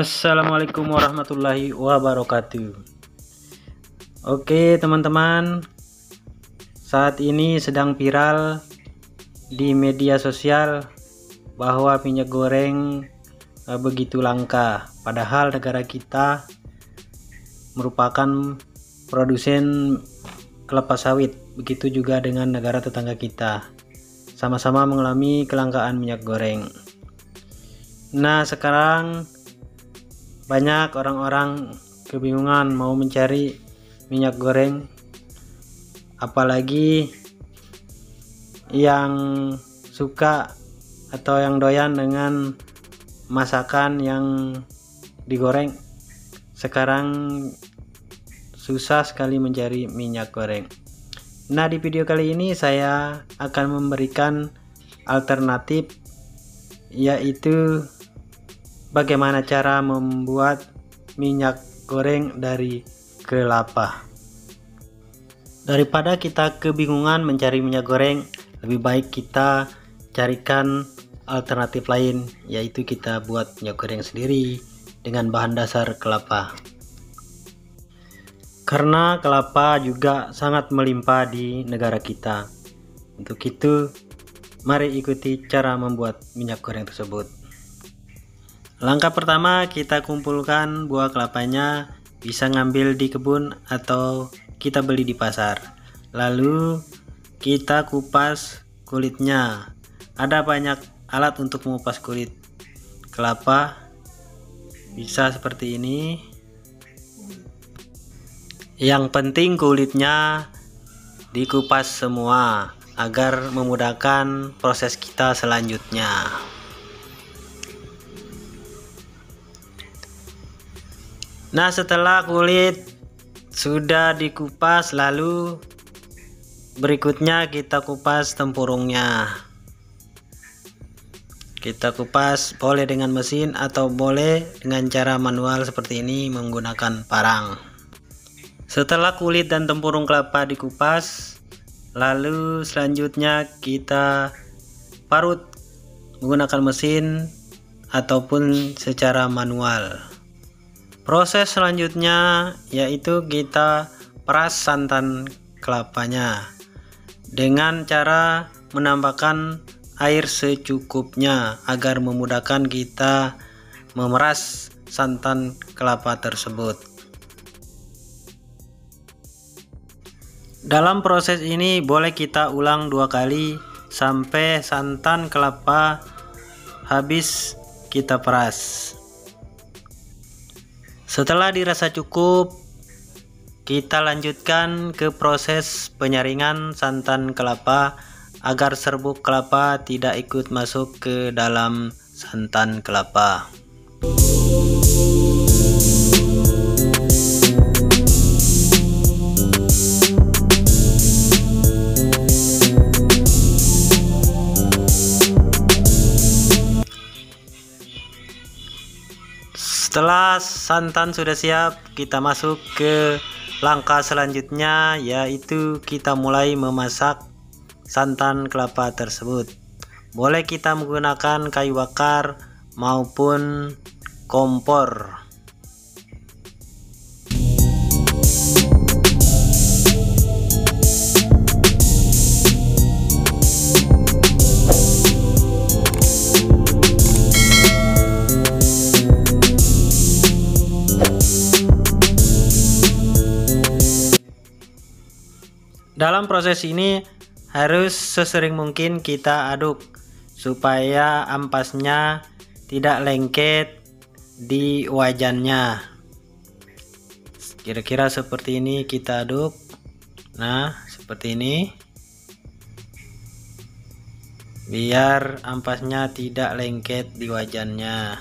Assalamualaikum warahmatullahi wabarakatuh. Oke teman-teman, saat ini sedang viral di media sosial bahwa minyak goreng begitu langka, padahal negara kita merupakan produsen kelapa sawit. Begitu juga dengan negara tetangga kita, sama-sama mengalami kelangkaan minyak goreng. Nah, sekarang banyak orang-orang kebingungan mau mencari minyak goreng, apalagi yang suka atau yang doyan dengan masakan yang digoreng. Sekarang susah sekali mencari minyak goreng. Nah, di video kali ini saya akan memberikan alternatif, yaitu bagaimana cara membuat minyak goreng dari kelapa. Daripada kita kebingungan mencari minyak goreng, lebih baik kita carikan alternatif lain, yaitu kita buat minyak goreng sendiri dengan bahan dasar kelapa. Karena kelapa juga sangat melimpah di negara kita. Untuk itu, mari ikuti cara membuat minyak goreng tersebut. Langkah pertama, kita kumpulkan buah kelapanya, bisa ngambil di kebun atau kita beli di pasar. Lalu kita kupas kulitnya. Ada banyak alat untuk mengupas kulit kelapa, bisa seperti ini. Yang penting kulitnya dikupas semua agar memudahkan proses kita selanjutnya. Nah, setelah kulit sudah dikupas, lalu berikutnya kita kupas tempurungnya. Kita kupas boleh dengan mesin atau boleh dengan cara manual seperti ini menggunakan parang. Setelah kulit dan tempurung kelapa dikupas, lalu selanjutnya kita parut menggunakan mesin ataupun secara manual. Proses selanjutnya yaitu kita peras santan kelapanya dengan cara menambahkan air secukupnya agar memudahkan kita memeras santan kelapa tersebut. Dalam proses ini boleh kita ulang 2 kali sampai santan kelapa habis kita peras. Setelah dirasa cukup, kita lanjutkan ke proses penyaringan santan kelapa agar serbuk kelapa tidak ikut masuk ke dalam santan kelapa. Setelah santan sudah siap, kita masuk ke langkah selanjutnya, yaitu kita mulai memasak santan kelapa tersebut. Boleh kita menggunakan kayu bakar maupun kompor. Dalam proses ini harus sesering mungkin kita aduk supaya ampasnya tidak lengket di wajannya. Kira-kira seperti ini kita aduk. Nah, seperti ini. Biar ampasnya tidak lengket di wajannya.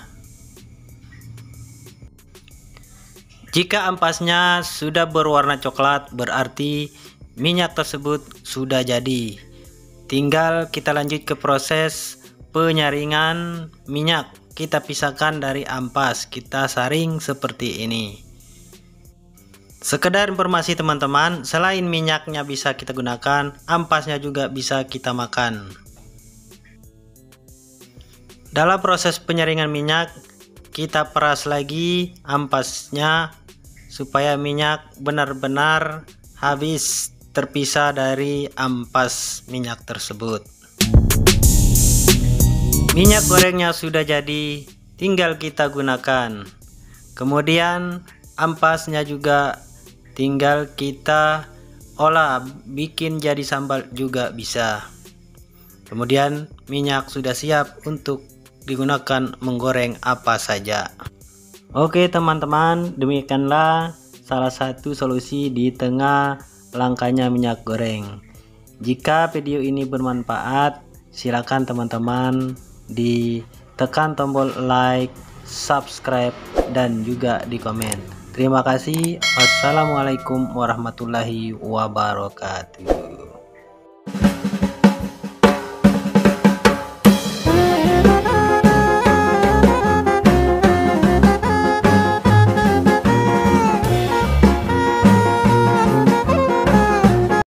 Jika ampasnya sudah berwarna coklat, berarti minyak tersebut sudah jadi. Tinggal kita lanjut ke proses penyaringan minyak. Kita pisahkan dari ampas, kita saring seperti ini. Sekedar informasi teman-teman, selain minyaknya bisa kita gunakan, ampasnya juga bisa kita makan. Dalam proses penyaringan minyak, kita peras lagi ampasnya supaya minyak benar-benar habis terpisah dari ampas minyak tersebut. Minyak gorengnya sudah jadi, tinggal kita gunakan. Kemudian ampasnya juga tinggal kita olah, bikin jadi sambal juga bisa. Kemudian minyak sudah siap untuk digunakan menggoreng apa saja. Oke teman-teman, demikianlah salah satu solusi di tengah langkanya minyak goreng. Jika video ini bermanfaat, silakan teman-teman ditekan tombol like, subscribe, dan juga di komen. Terima kasih. Wassalamualaikum warahmatullahi wabarakatuh.